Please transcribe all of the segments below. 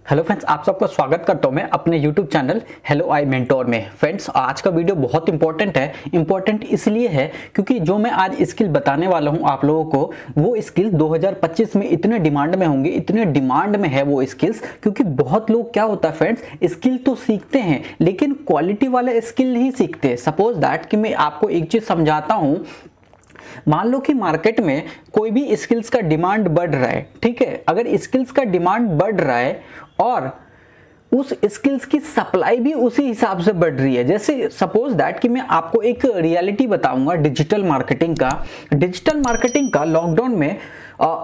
Hello friends, आप सबका स्वागत करता हूं मैं अपने YouTube चैनल हेलो आई मेंटोर में। फ्रेंड्स, आज का वीडियो बहुत इंपॉर्टेंट है। इंपॉर्टेंट इसलिए है क्योंकि जो मैं आज स्किल बताने वाला हूं आप लोगों को, वो स्किल 2025 में इतने डिमांड में होंगे, इतने डिमांड में है वो स्किल्स। क्योंकि बहुत लोग क्या होता है फ्रेंड्स, स्किल तो सीखते हैं लेकिन क्वालिटी वाला स्किल नहीं सीखते। सपोज दैट कि मैं आपको एक चीज समझाता हूं। मान लो कि मार्केट में कोई भी स्किल्स का डिमांड बढ़ रहा है, ठीक है। अगर स्किल्स का डिमांड बढ़ रहा है और उस स्किल्स की सप्लाई भी उसी हिसाब से बढ़ रही है, जैसे सपोज दैट कि मैं आपको एक रियलिटी बताऊंगा डिजिटल मार्केटिंग का लॉकडाउन में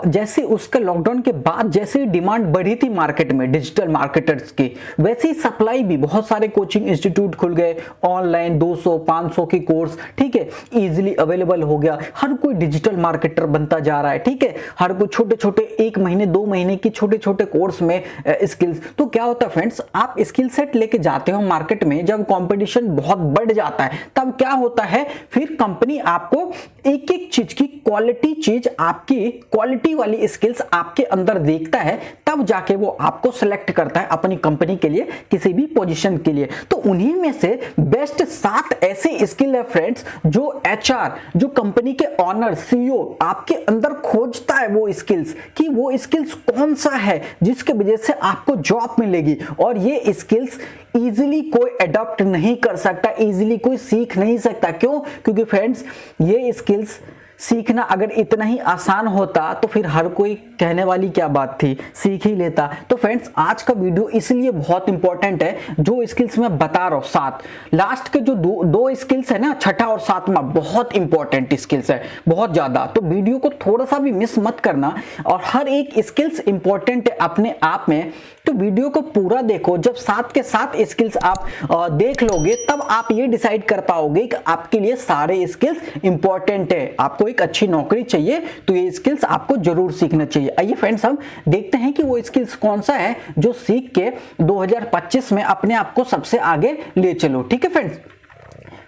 जैसे उसका लॉकडाउन के बाद जैसे डिमांड बढ़ी थी मार्केट में डिजिटल मार्केटर्स की, वैसे ही सप्लाई भी, बहुत सारे कोचिंग इंस्टीट्यूट खुल गए, ऑनलाइन 200-500 की कोर्स, ठीक है, इजीली अवेलेबल हो गया। हर कोई डिजिटल मार्केटर बनता जा रहा है, ठीक है। हर कोई छोटे छोटे 1 महीने 2 महीने की छोटे छोटे कोर्स में स्किल्स। तो क्या होता है फ्रेंड्स, आप स्किल सेट लेके जाते हो मार्केट में, जब कंपटीशन बहुत बढ़ जाता है तब क्या होता है, फिर कंपनी आपको एक एक चीज की क्वालिटी चीज, आपकी क्वालिटी वाली स्किल्स आपके अंदर देखता है, तब जाके वो आपको सिलेक्ट करता है अपनी कंपनी के लिए, किसी भी पोजीशन के लिए। तो उन्हीं में से बेस्ट 7 ऐसे स्किल है फ्रेंड्स, जो एचआर, जो कंपनी के ऑनर, सीईओ आपके अंदर खोजता है वो स्किल्स, कि वो स्किल्स कौन सा है जिसके वजह से आपको जॉब मिलेगी। और ये स्किल्स इजीली कोई अडॉप्ट नहीं कर सकता, इजीली कोई सीख नहीं सकता। क्यों? क्योंकि फ्रेंड्स, ये स्किल्स सीखना अगर इतना ही आसान होता तो फिर हर कोई कहने वाली क्या बात थी, सीख ही लेता। तो फ्रेंड्स, आज का वीडियो इसलिए बहुत इंपॉर्टेंट है। जो स्किल्स मैं बता रहा हूं 7, लास्ट के जो दो स्किल्स है ना, छठा और सातवां, बहुत इंपॉर्टेंट स्किल्स है, बहुत ज्यादा। तो वीडियो को थोड़ा सा भी मिस मत करना, और हर एक स्किल्स इंपॉर्टेंट है अपने आप में। तो वीडियो को पूरा देखो। जब 7 के 7 स्किल्स आप देख लोगे, तब आप ये डिसाइड कर पाओगे कि आपके लिए सारे स्किल्स इंपॉर्टेंट है। आपको एक अच्छी नौकरी चाहिए तो ये स्किल्स आपको जरूर सीखना चाहिए। आइए फ्रेंड्स, हम देखते हैं कि वो स्किल्स कौन सा है जो सीख के 2025 में अपने आप को सबसे आगे ले चलो, ठीक है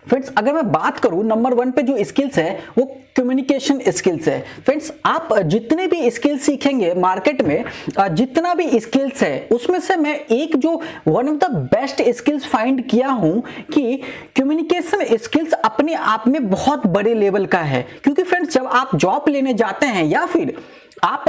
फ्रेंड्स, अगर मैं बात करूं नंबर 1 पे जो स्किल्स है वो कम्युनिकेशन स्किल्स है। फ्रेंड्स, आप जितने भी स्किल्स सीखेंगे मार्केट में, जितना भी स्किल्स है उसमें से मैं एक जो one of the best skills find किया हूं कि कम्युनिकेशन स्किल्स अपने आप में बहुत बड़े लेवल का है। क्योंकि फ्रेंड्स, जब आप जॉब लेने जाते हैं या फिर आप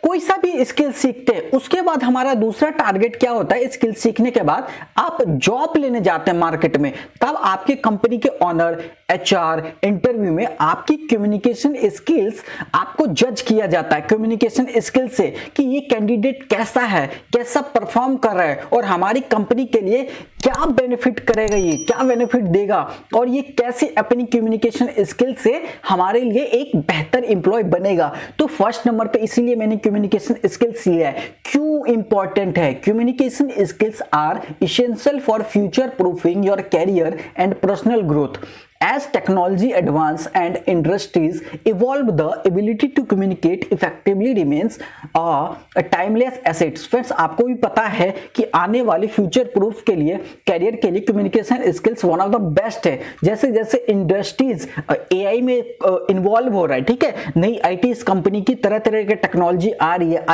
कोई सा भी स्किल सीखते हैं, उसके बाद हमारा दूसरा टारगेट क्या होता है, स्किल सीखने के बाद आप जॉब लेने जाते हैं मार्केट में, तब आपके कंपनी के ऑनर, एचआर, इंटरव्यू में आपकी कम्युनिकेशन स्किल्स आपको जज किया जाता है कम्युनिकेशन स्किल से, कि ये कैंडिडेट कैसा है, कैसा परफॉर्म कर रहा है, और हमारी कंपनी के लिए क्या बेनिफिट करेगा, ये क्या बेनिफिट देगा, और ये कैसे अपनी कम्युनिकेशन स्किल से हमारे लिए एक बेहतर एम्प्लॉय बनेगा। तो फर्स्ट नंबर पे इसीलिए मैंने कम्युनिकेशन स्किल्स लिया है। क्यों इंपॉर्टेंट है? Communication skills are essential for future proofing your career and personal growth. As technology advance and industries evolve, the ability to communicate effectively remains a timeless assets. Friends, आपको भी पता है कि आने वाले फ्यूचर प्रूफ के लिए, कैरियर के लिए communication skills one of the best है। जैसे जैसे इंडस्ट्रीज एआई में इन्वॉल्व हो रहा है, ठीक है, नई आईटी कंपनी की तरह तरह की टेक्नोलॉजी आ रही है,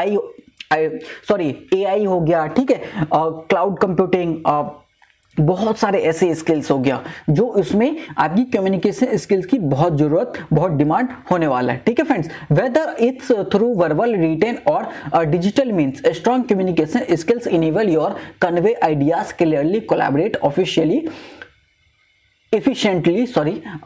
एआई हो गया, ठीक है, क्लाउड कंप्यूटिंग, बहुत सारे ऐसे स्किल्स हो गया जो इसमें आपकी कम्युनिकेशन स्किल्स की बहुत जरूरत, बहुत डिमांड होने वाला है, ठीक है friends. Whether it's through verbal, written और digital means, strong communication skills enable your convey ideas clearly, collaborate officially efficiently,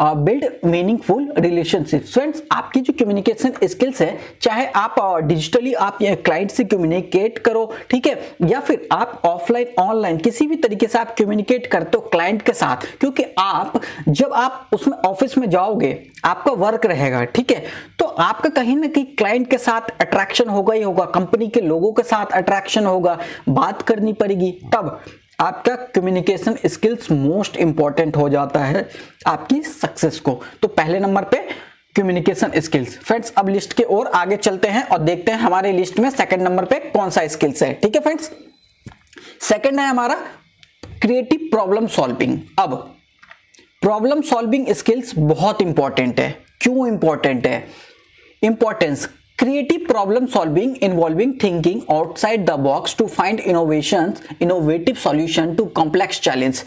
build meaningful relationships. Friends, आपकी जो कम्युनिकेशन स्किल्स है, चाहे आप डिजिटली आप क्लाइंट से कम्युनिकेट करो, ठीक है, या फिर आप ऑफलाइन ऑनलाइन किसी भी तरीके से आप कम्युनिकेट करते हो क्लाइंट के साथ, क्योंकि आप जब आप उसमें ऑफिस में जाओगे, आपका वर्क रहेगा, ठीक है, तो आपका कहीं ना कहीं क्लाइंट के साथ अट्रैक्शन होगा ही होगा, कंपनी के लोगों के साथ अट्रैक्शन होगा, बात करनी पड़ेगी, तब आपका कम्युनिकेशन स्किल्स मोस्ट इंपॉर्टेंट हो जाता है आपकी सक्सेस को। तो पहले नंबर पे कम्युनिकेशन स्किल्स। फ्रेंड्स, अब लिस्ट के और आगे चलते हैं और देखते हैं हमारे लिस्ट में सेकंड नंबर पे कौन सा स्किल्स है, ठीक है फ्रेंड्स। सेकंड है हमारा क्रिएटिव प्रॉब्लम सॉल्विंग। अब प्रॉब्लम सॉल्विंग स्किल्स बहुत इंपॉर्टेंट है। क्यों इंपॉर्टेंट है? Importance, creative problem solving involving thinking outside the box to find innovative solution to complex challenge।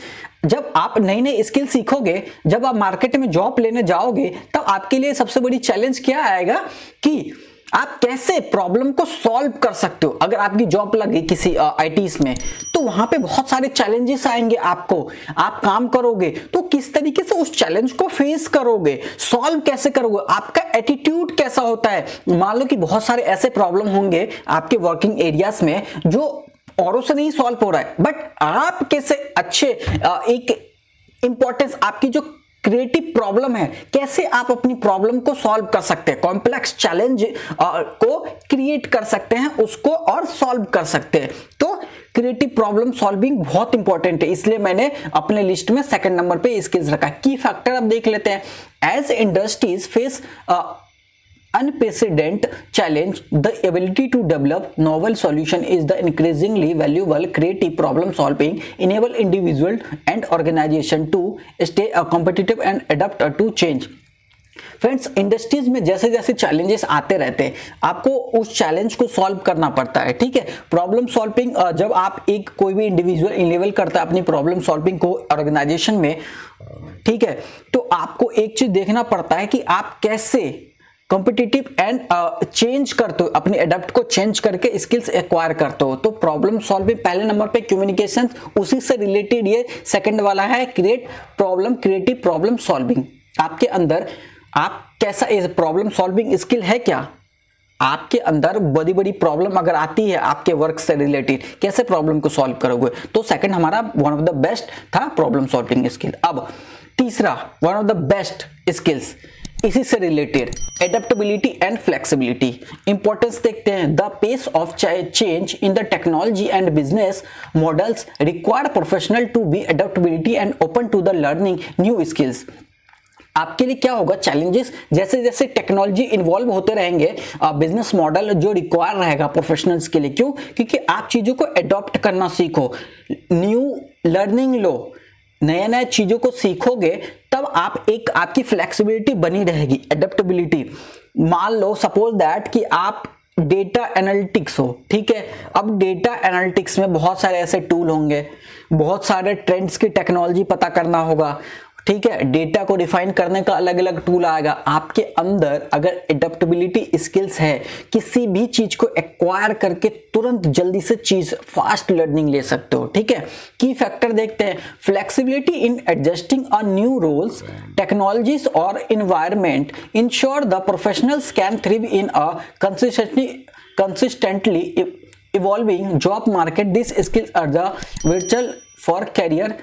जब आप नई नई स्किल सीखोगे, जब आप मार्केट में जॉब लेने जाओगे, तब आपके लिए सबसे बड़ी चैलेंज क्या आएगा कि आप कैसे प्रॉब्लम को सॉल्व कर सकते हो। अगर आपकी जॉब लगी किसी आईटीज में, तो वहां पे बहुत सारे चैलेंजेस आएंगे आपको। आप काम करोगे तो किस तरीके से उस चैलेंज को फेस करोगे, सॉल्व कैसे करोगे, आपका एटीट्यूड कैसा होता है। मान लो कि बहुत सारे ऐसे प्रॉब्लम होंगे आपके वर्किंग एरियाज में जो औरों से नहीं सॉल्व हो रहा है, बट आप कैसे अच्छे एक इंपॉर्टेंस, आपकी जो क्रिएटिव प्रॉब्लम है, कैसे आप अपनी प्रॉब्लम को सॉल्व कर सकते हैं, कॉम्प्लेक्स चैलेंज को क्रिएट कर सकते हैं उसको और सॉल्व कर सकते हैं। तो क्रिएटिव प्रॉब्लम सॉल्विंग बहुत इंपॉर्टेंट है, इसलिए मैंने अपने लिस्ट में सेकंड नंबर पे स्किल्स रखा। की फैक्टर अब देख लेते हैं। As industries face unprecedented challenge, the ability to develop novel solution is the increasingly valuable creative problem solving enable individual and organization to stay competitive and adapt to change। Friends, industries में जैसे जैसे challenges आते रहते हैं, आपको उस challenge को solve करना पड़ता है। ठीक है, प्रॉब्लम सॉल्विंग, जब आप एक कोई भी इंडिविजुअल इनेबल करता है अपनी प्रॉब्लम सॉल्विंग को ऑर्गेनाइजेशन में, ठीक है, तो आपको एक चीज देखना पड़ता है कि आप कैसे कॉम्पिटिटिव एंड चेंज करते हो, अपने एडप्ट को चेंज करके स्किल्स एक्वायर करते हो। तो प्रॉब्लम सॉल्विंग पहले नंबर पे, कम्युनिकेशन उसी से रिलेटेड ये सेकंड वाला है, क्रिएटिव प्रॉब्लम सॉल्विंग। आपके अंदर आप कैसा प्रॉब्लम सॉल्विंग स्किल है क्या, आपके अंदर बड़ी बड़ी प्रॉब्लम अगर आती है आपके वर्क से रिलेटेड, कैसे प्रॉब्लम को सॉल्व करोगे। तो सेकंड हमारा वन ऑफ द बेस्ट था प्रॉब्लम सॉल्विंग स्किल। अब तीसरा one of the best skills इसी से related, adaptability and flexibility. Importance देखते हैं। The pace of change in the technology and business models require professional to be adaptability and open to the learning new skills. आपके लिए क्या होगा challenges, जैसे जैसे टेक्नोलॉजी इन्वॉल्व होते रहेंगे, बिजनेस मॉडल जो रिक्वायर रहेगा प्रोफेशनल्स के लिए। क्यों? क्योंकि आप चीजों को अडॉप्ट करना सीखो, न्यू लर्निंग लो, नए नए चीजों को सीखोगे, तब आप एक आपकी फ्लेक्सिबिलिटी बनी रहेगी, एडेप्टेबिलिटी। मान लो सपोज दैट कि आप डेटा एनालिटिक्स हो, ठीक है, अब डेटा एनालिटिक्स में बहुत सारे ऐसे टूल होंगे, बहुत सारे ट्रेंड्स की टेक्नोलॉजी पता करना होगा, ठीक है, डेटा को डिफाइन करने का अलग अलग टूल आएगा। आपके अंदर अगर एडेप्टेबिलिटी स्किल्स है, किसी भी चीज को एक्वायर करके तुरंत जल्दी से चीज फास्ट लर्निंग ले सकते हो। ठीक है, की फैक्टर देखते हैं। Flexibility in adjusting a new roles, technologies और environment ensure the professionals can thrive in a consistently evolving job market. These skills are the vital for career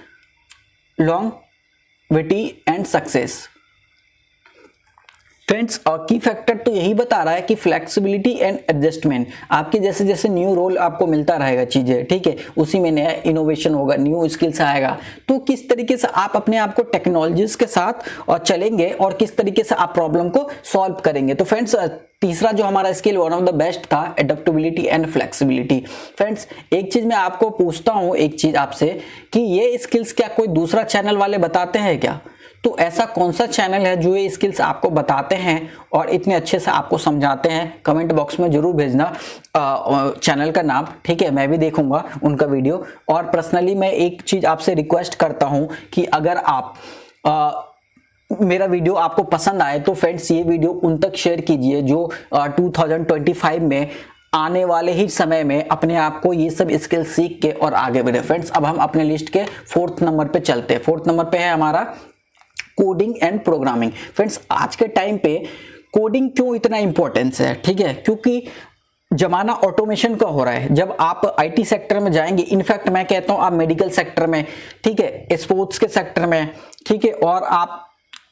longevity and success. Friends, और की factor तो यही बता रहा है कि flexibility and adjustment, आपके जैसे जैसे न्यू रोल आपको मिलता रहेगा चीजें, ठीक है, उसी में नया इनोवेशन होगा, न्यू स्किल्स आएगा। तो किस तरीके से आप अपने आप को टेक्नोलॉजीज के साथ और चलेंगे और किस तरीके से आप प्रॉब्लम को सॉल्व करेंगे। तो फ्रेंड्स, तीसरा जो हमारा skill one of the best था, एडेप्टेबिलिटी एंड फ्लेक्सिबिलिटी। फ्रेंड्स, एक चीज मैं आपको पूछता हूं, एक चीज आपसे, कि ये स्किल्स क्या कोई दूसरा चैनल वाले बताते हैं क्या? तो ऐसा कौन सा चैनल है जो ये स्किल्स आपको बताते हैं और इतने अच्छे से आपको समझाते हैं? कमेंट बॉक्स में जरूर भेजना चैनल का नाम, ठीक है, मैं भी देखूंगा उनका वीडियो। और पर्सनली मैं एक चीज आपसे रिक्वेस्ट करता हूं कि अगर आप मेरा वीडियो आपको पसंद आए तो फ्रेंड्स ये वीडियो उन तक शेयर कीजिए जो 2025 में आने वाले ही समय में अपने आप को ये सब स्किल सीख के और आगे बढ़े। फ्रेंड्स, अब हम अपने लिस्ट के 4th नंबर पे चलते हैं। 4th नंबर पे है हमारा कोडिंग एंड प्रोग्रामिंग। फ्रेंड्स, आज के टाइम पे कोडिंग क्यों इतना इंपॉर्टेंस है? ठीक है, क्योंकि जमाना ऑटोमेशन का हो रहा है। जब आप आईटी सेक्टर में जाएंगे, इनफैक्ट मैं कहता हूं आप मेडिकल सेक्टर में, ठीक है, स्पोर्ट्स के सेक्टर में, ठीक है, और आप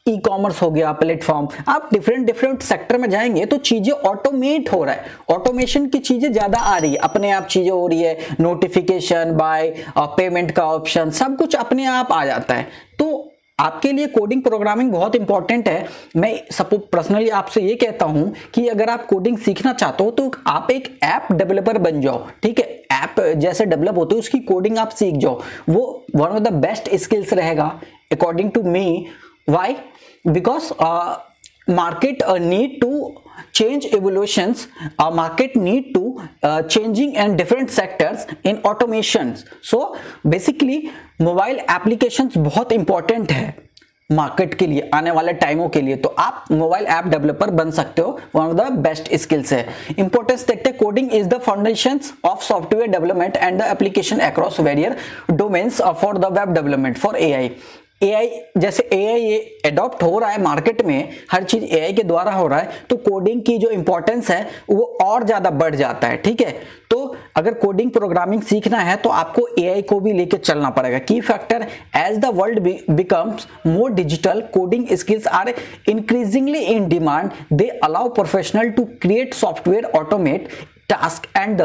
ई कॉमर्स हो गया प्लेटफॉर्म, आप डिफरेंट सेक्टर में जाएंगे तो चीजें ऑटोमेट हो रहा है, ऑटोमेशन की चीजें ज्यादा आ रही है, अपने आप चीजें हो रही है, नोटिफिकेशन बाय पेमेंट का ऑप्शन, सब कुछ अपने आप आ जाता है। तो आपके लिए कोडिंग प्रोग्रामिंग बहुत इंपॉर्टेंट है। मैं सपोज पर्सनली आपसे ये कहता हूं कि अगर आप कोडिंग सीखना चाहते हो तो आप एक ऐप डेवलपर बन जाओ, ठीक है, ऐप जैसे डेवलप होते हैं उसकी कोडिंग आप सीख जाओ, वो one of the best skills रहेगा according to me. Why? Because market need to change evolutions, market need to changing and different sectors in automations. So basically mobile applications बहुत इंपॉर्टेंट है मार्केट के लिए, आने वाले टाइमों के लिए। तो आप मोबाइल ऐप डेवलपर बन सकते हो, one of the best skills है। इंपॉर्टेंस देखते हैं, coding is the foundations of software development and the application across various domains for the web development for AI. AI जैसे एआई ये अडॉप्ट हो रहा है मार्केट में, हर चीज एआई के द्वारा हो रहा है, तो कोडिंग की जो इंपॉर्टेंस है वो और ज्यादा बढ़ जाता है। ठीक है, तो अगर कोडिंग प्रोग्रामिंग सीखना है तो आपको एआई को भी लेके चलना पड़ेगा। Key factor, as the world becomes more digital, coding skills are increasingly in demand. They allow professional to create software, automate task and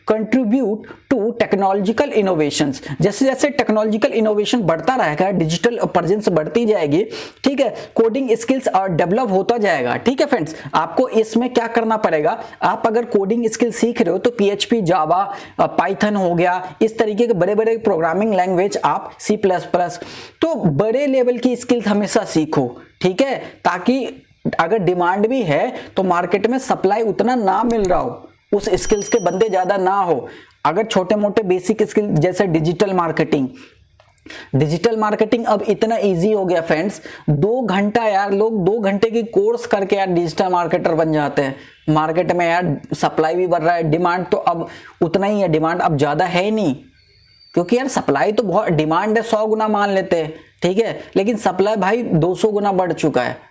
contribute to technological innovations. जैसे जैसे टेक्नोलॉजिकल इनोवेशन बढ़ता रहेगा, डिजिटल प्रेजेंस बढ़ती जाएगी, ठीक है, coding skills और develop होता जाएगा। ठीक है फ्रेंड्स, आपको इसमें क्या करना पड़ेगा, आप अगर कोडिंग स्किल सीख रहे हो तो पीएचपी, जावा, पाइथन हो गया, इस तरीके के बड़े बड़े प्रोग्रामिंग लैंग्वेज, आप सी प्लस प्लस, तो बड़े लेवल की स्किल्स हमेशा सीखो। ठीक है, ताकि अगर डिमांड भी है तो मार्केट में सप्लाई उतना ना मिल रहा हो, उस स्किल्स के बंदे ज्यादा ना हो। अगर छोटे मोटे बेसिक स्किल जैसे डिजिटल मार्केटिंग अब इतना इजी हो गया फ्रेंड्स, 2 घंटा यार, लोग 2 घंटे की कोर्स करके यार डिजिटल मार्केटर बन जाते हैं। मार्केट में यार सप्लाई भी बढ़ रहा है, डिमांड तो अब उतना ही है, डिमांड अब ज्यादा है ही नहीं, क्योंकि यार सप्लाई तो बहुत, डिमांड है 100 गुना मान लेते हैं, ठीक है, लेकिन सप्लाई भाई 200 गुना बढ़ चुका है।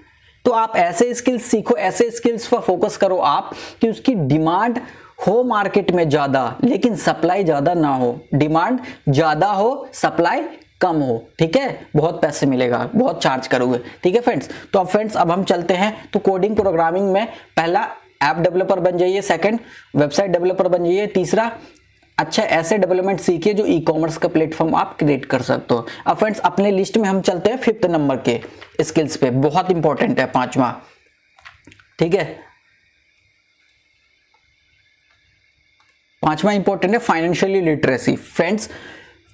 तो आप ऐसे स्किल्स सीखो, ऐसे स्किल्स पर फोकस करो आप कि उसकी डिमांड हो मार्केट में ज्यादा, लेकिन सप्लाई ज्यादा ना हो। डिमांड ज्यादा हो, सप्लाई कम हो, ठीक है, बहुत पैसे मिलेगा, बहुत चार्ज करोगे। ठीक है फ्रेंड्स, तो अब फ्रेंड्स अब हम चलते हैं। तो कोडिंग प्रोग्रामिंग में पहला ऐप डेवलपर बन जाइए, सेकंड वेबसाइट डेवलपर बन जाइए, तीसरा अच्छा ऐसे डेवलपमेंट सीखिए जो ई कॉमर्स का प्लेटफॉर्म आप क्रिएट कर सकते हो। अब फ्रेंड्स अपने लिस्ट में हम चलते हैं 5th नंबर के स्किल्स पे, बहुत इंपॉर्टेंट है 5वां। ठीक है, 5वां इंपॉर्टेंट है फाइनेंशियली लिटरेसी। फ्रेंड्स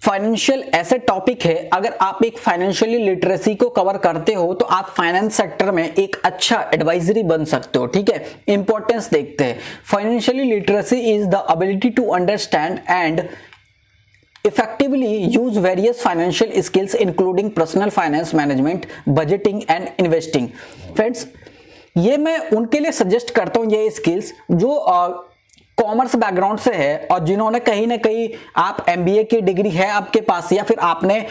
फाइनेंशियल ऐसे टॉपिक है, अगर आप एक फाइनेंशियली लिटरेसी को कवर करते हो तो आप फाइनेंस सेक्टर में एक अच्छा एडवाइजरी बन सकते हो। ठीक है, इंपॉर्टेंस देखते हैं। Financially literacy is the ability to understand and effectively use various financial skills including personal finance management, budgeting and investing। Friends ये मैं उनके लिए सजेस्ट करता हूं, ये स्किल्स जो कॉमर्स बैकग्राउंड से है और जिन्होंने कहीं ना कहीं, आप एमबीए की डिग्री है आपके पास, या फिर आपने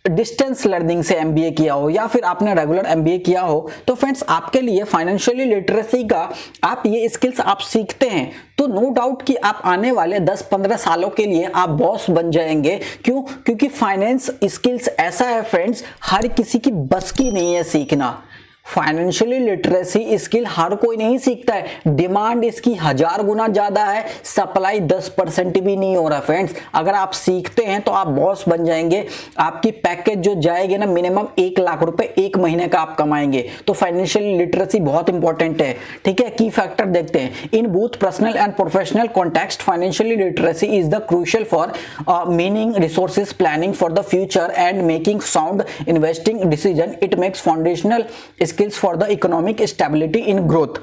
डिस्टेंस लर्निंग से एमबीए किया हो, या फिर आपने रेगुलर एमबीए किया हो, तो फ्रेंड्स आपके लिए फाइनेंशियली लिटरेसी का आप ये स्किल्स आप सीखते हैं तो नो डाउट कि आप आने वाले 10-15 सालों के लिए आप बॉस बन जाएंगे। क्यों? क्योंकि फाइनेंस स्किल्स ऐसा है फ्रेंड्स, हर किसी की बस की नहीं है सीखना। फाइनेंशियली लिटरेसी स्किल हर कोई नहीं सीखता है, डिमांड इसकी 1000 गुना ज्यादा है, सप्लाई 10% भी नहीं हो रहा फ्रेंड्स। अगर आप सीखते हैं तो आप बॉस बन जाएंगे, आपकी पैकेज जो जाएगी ना मिनिमम 1 लाख रुपए 1 महीने का आप कमाएंगे। तो फाइनेंशियल लिटरेसी बहुत इंपॉर्टेंट है। ठीक है, की फैक्टर देखते हैं। In both personal and professional context financially literacy is the crucial for meaning resources, planning for the future and making sound investing decision. It makes foundational skills for the economic stability in growth.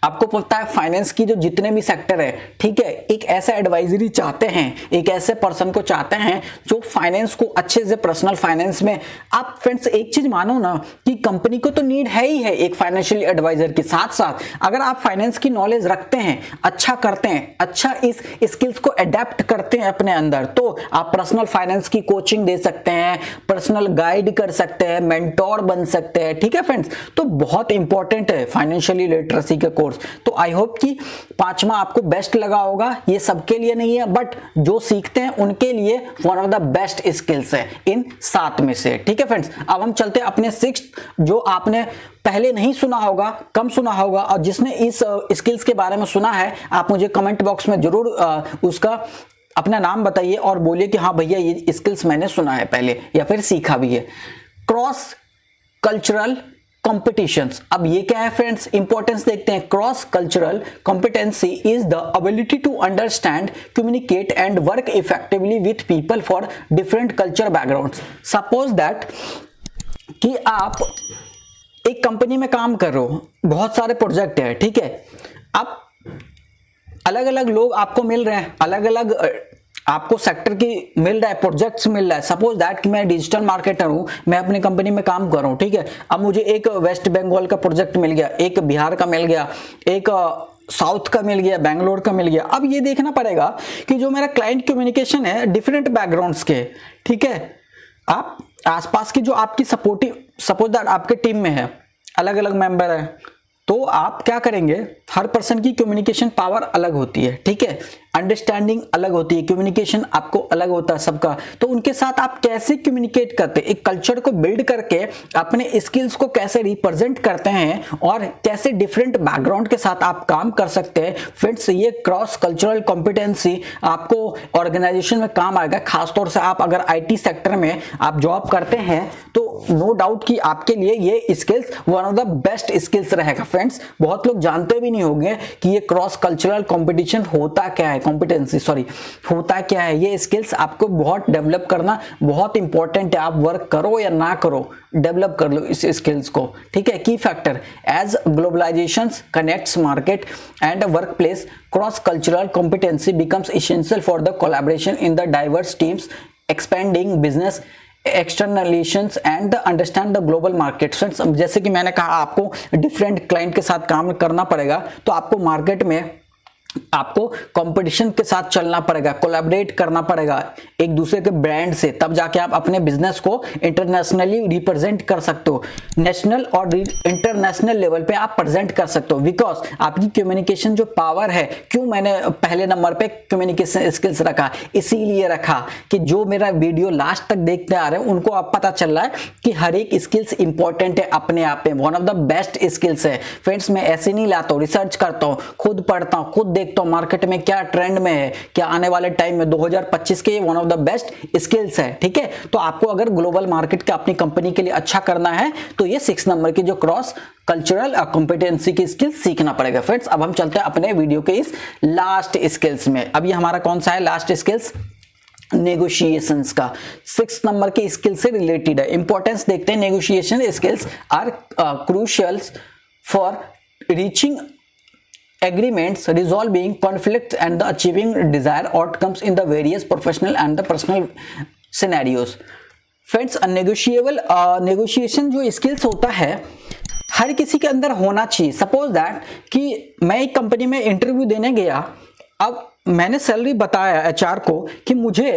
आपको पता है finance की जो जितने भी sector है, ठीक है, एक ऐसा एडवाइजरी चाहते हैं, एक ऐसे पर्सन को चाहते हैं जो फाइनेंस को अच्छे से, पर्सनल फाइनेंस में। आप फ्रेंड्स एक चीज मानो ना कि कंपनी को तो नीड है ही है एक फाइनेंशियल एडवाइजर के साथ साथ, अगर आप फाइनेंस की नॉलेज रखते हैं, अच्छा करते हैं, अच्छा इस स्किल्स को अडेप्ट करते हैं अपने अंदर, तो आप पर्सनल फाइनेंस की कोचिंग दे सकते हैं, पर्सनल गाइड कर सकते हैं, मेंटोर बन सकते हैं। ठीक है फ्रेंड्स, तो बहुत इंपॉर्टेंट है फाइनेंशियली लिटरेसी का कोर्स। तो आई होप कि 5वां आपको बेस्ट लगा होगा। ये सबके लिए नहीं है, बट जो सीखते हैं उनके लिए one of the best skills है इन 7 में से। ठीक है फ्रेंड्स, अब हम चलते हैं अपने 6th, जो आपने पहले नहीं सुना होगा, कम सुना होगा, और जिसने इस स्किल्स के बारे में सुना है आप मुझे कमेंट बॉक्स में जरूर उसका अपना नाम बताइए और बोलिए कि हाँ भैया ये स्किल्स मैंने सुना है पहले या फिर सीखा भी है। Cross cultural competitions. अब ये क्या है फ्रेंड्स, इंपॉर्टेंस देखते हैं। Cross cultural competency is the ability to understand, communicate and work effectively with people for different culture backgrounds. Suppose that कि आप एक कंपनी में काम कर रहे हो, बहुत सारे प्रोजेक्ट है, ठीक है, अब अलग अलग लोग आपको मिल रहे हैं, अलग अलग आपको सेक्टर की मिल रहा है, प्रोजेक्ट्स मिल रहा है। सपोज दैट कि मैं डिजिटल मार्केटर हूं, मैं अपनी कंपनी में काम कर रहा हूं, ठीक है, अब मुझे एक वेस्ट बंगाल का प्रोजेक्ट मिल गया, एक बिहार का मिल गया, एक साउथ का मिल गया, बैंगलोर का मिल गया। अब ये देखना पड़ेगा कि जो मेरा क्लाइंट कम्युनिकेशन है डिफरेंट बैकग्राउंड्स के, ठीक है, आप आसपास की जो आपकी सपोर्टिव, सपोज दैट आपके टीम में है अलग अलग मेंबर है, तो आप क्या करेंगे, हर पर्सन की कम्युनिकेशन पावर अलग होती है, ठीक है, अंडरस्टैंडिंग अलग होती है, कम्युनिकेशन आपको अलग होता है सबका, तो उनके साथ आप कैसे कम्युनिकेट करते हैं, एक कल्चर को बिल्ड करके अपने स्किल्स को कैसे रिप्रेजेंट करते हैं और कैसे डिफरेंट बैकग्राउंड के साथ आप काम कर सकते हैं। फ्रेंड्स, ये क्रॉस कल्चरल कॉम्पिटेंसी आपको ऑर्गेनाइजेशन में काम आएगा। खासतौर से आप अगर आईटी सेक्टर में आप जॉब करते हैं तो नो डाउट कि आपके लिए ये skills one of the best skills रहेगा। फ्रेंड्स, बहुत लोग जानते भी नहीं होंगे कि ये क्रॉस कल्चरल कंपटीशन होता क्या है, कॉम्पिटेंसी सॉरी होता क्या है। ये स्किल्स आपको बहुत डेवलप करना बहुत इंपॉर्टेंट है। आप वर्क करो या ना करो, डेवलप कर लो इस स्किल्स को, ठीक है। Key factor as globalization connects market and work place, cross cultural competency becomes essential for the collaboration in the diverse teams, expanding business external relations and understand the global market. जैसे कि मैंने कहा, आपको डिफरेंट क्लाइंट के साथ काम करना पड़ेगा, तो आपको मार्केट में आपको कंपटीशन के साथ चलना पड़ेगा, कोलैबोरेट करना पड़ेगा एक दूसरे के ब्रांड से, तब जाके आप अपने बिजनेस को इंटरनेशनली रिप्रेजेंट कर सकते हो, नेशनल और इंटरनेशनल लेवल पे आप प्रेजेंट कर सकते हो। बिकॉज आपकी कम्युनिकेशन जो पावर है, क्यों मैंने पहले नंबर पे कम्युनिकेशन स्किल्स रखा, इसीलिए रखा कि जो मेरा वीडियो लास्ट तक देखते आ रहे हैं उनको अब पता चल रहा है कि हर एक स्किल्स इंपॉर्टेंट है अपने आप में, one of the best skills है। फ्रेंड्स, मैं ऐसे नहीं लाता हूँ, रिसर्च करता हूँ, खुद पढ़ता हूँ, खुद देखता हूं मार्केट में क्या ट्रेंड में है, क्या आने वाले टाइम में 2025 के one of the best skills है, ठीक है। तो आपको अगर ग्लोबल मार्केट के अपनी कंपनी के लिए अच्छा करना है तो ये 6 नंबर की जो क्रॉस कल्चरल कॉम्पिटेंसी की स्किल्स सीखना पड़ेगा। फ्रेंड्स, अब हम चलते हैं अपने वीडियो के इस लास्ट स्किल्स में। अब ये हमारा कौन सा है लास्ट स्किल्स, नेगोशिएशंस का 6 नंबर के स्किल से रिलेटेड है। इंपॉर्टेंस देखते हैं। Negotiation skills are crucial for reaching agreements, resolving conflicts and the achieving desired outcomes in the various professional and the personal scenarios. Friends, negotiation जो skills होता है हर किसी के अंदर होना चाहिए। सपोज दैट कि मैं एक कंपनी में इंटरव्यू देने गया, अब मैंने सैलरी बताया एचआर को कि मुझे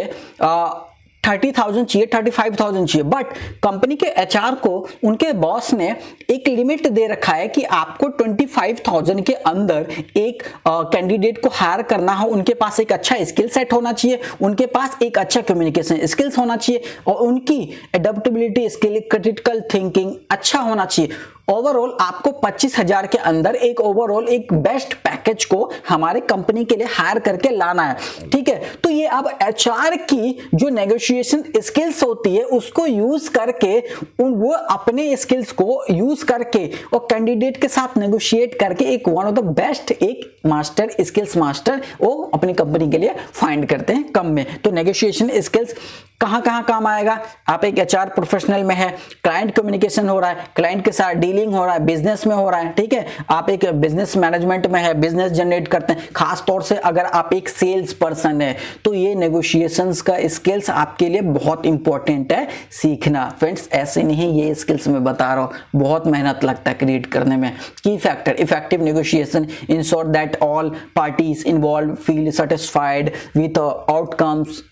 30,000 चाहिए, 35,000 चाहिए, बट कंपनी के एचआर को उनके बॉस ने एक लिमिट दे रखा है कि आपको 25,000 के अंदर एक कैंडिडेट को हायर करना हो, उनके पास एक अच्छा स्किल सेट होना चाहिए, उनके पास एक अच्छा कम्युनिकेशन स्किल्स होना चाहिए और उनकी एडेप्टेबिलिटी स्किल, क्रिटिकल थिंकिंग अच्छा होना चाहिए। ओवरऑल आपको 25,000 के अंदर एक ओवरऑल एक बेस्ट पैकेज को हमारे कंपनी के लिए हायर करके लाना है, ठीक है। तो ये अब एचआर की जो नेगोशिएशन स्किल्स होती है उसको यूज करके वो अपने स्किल्स को यूज करके और कैंडिडेट के साथ नेगोशिएट करके एक वन ऑफ द बेस्ट एक मास्टर स्किल्स मास्टर वो अपनी कंपनी के लिए फाइंड करते हैं कम में। तो नेगोशिएशन स्किल्स कहां कहां काम आएगा, आप एक एचआर प्रोफेशनल में है, क्लाइंट कम्युनिकेशन हो रहा है, क्लाइंट के साथ डीलिंग हो रहा है, बिजनेस में हो रहा है, ठीक है, आप एक बिजनेस मैनेजमेंट में है, बिजनेस जनरेट करते हैं, खास तौर से अगर आप एक सेल्स पर्सन है तो ये नेगोशिएशंस का स्किल्स आपके लिए बहुत इंपॉर्टेंट है सीखना। फ्रेंड्स, ऐसे नहीं ये स्किल्स मैं बता रहा हूं, बहुत मेहनत लगता है क्रिएट करने में। की factor effective negotiation ensure that all parties involve feel satisfied with outcomes,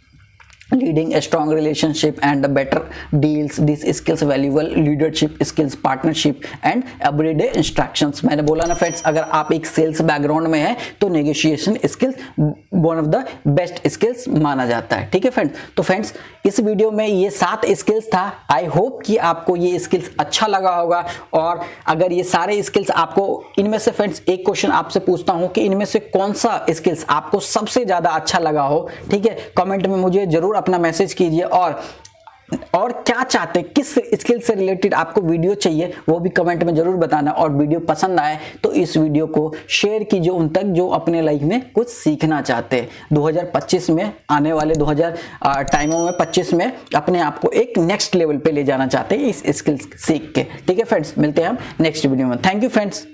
leading a strong relationship and better deals. These skills valuable leadership skills, partnership and everyday instructions. मैंने बोला ना फ्रेंड्स, अगर आप एक सेल्स बैकग्राउंड में है तो negotiation skills one of the best skills माना जाता है, ठीक है फ्रेंड्स। तो फ्रेंड्स, इस वीडियो में ये 7 स्किल्स था। आई होप कि आपको ये स्किल्स अच्छा लगा होगा और अगर ये सारे स्किल्स आपको, इनमें से फ्रेंड्स एक क्वेश्चन आपसे पूछता हूं कि इनमें से कौन सा स्किल्स आपको सबसे ज्यादा अच्छा लगा हो, ठीक है, कमेंट में मुझे जरूर अपना मैसेज कीजिए और क्या क्या चाहते हैं, किस स्किल से रिलेटेड आपको वीडियो चाहिए, वो भी कमेंट में जरूर बताना। और वीडियो पसंद आए तो इस वीडियो को शेयर कीजिए उन तक जो अपने लाइफ में कुछ सीखना चाहते हैं। 2025 में आने वाले 2000 टाइमों में 25 में अपने आप को एक नेक्स्ट लेवल पे ले जाना चाहते हैं इस स्किल सीख के। ठीक है फ्रेंड्स, मिलते हैं हम नेक्स्ट वीडियो में। Thank you friends.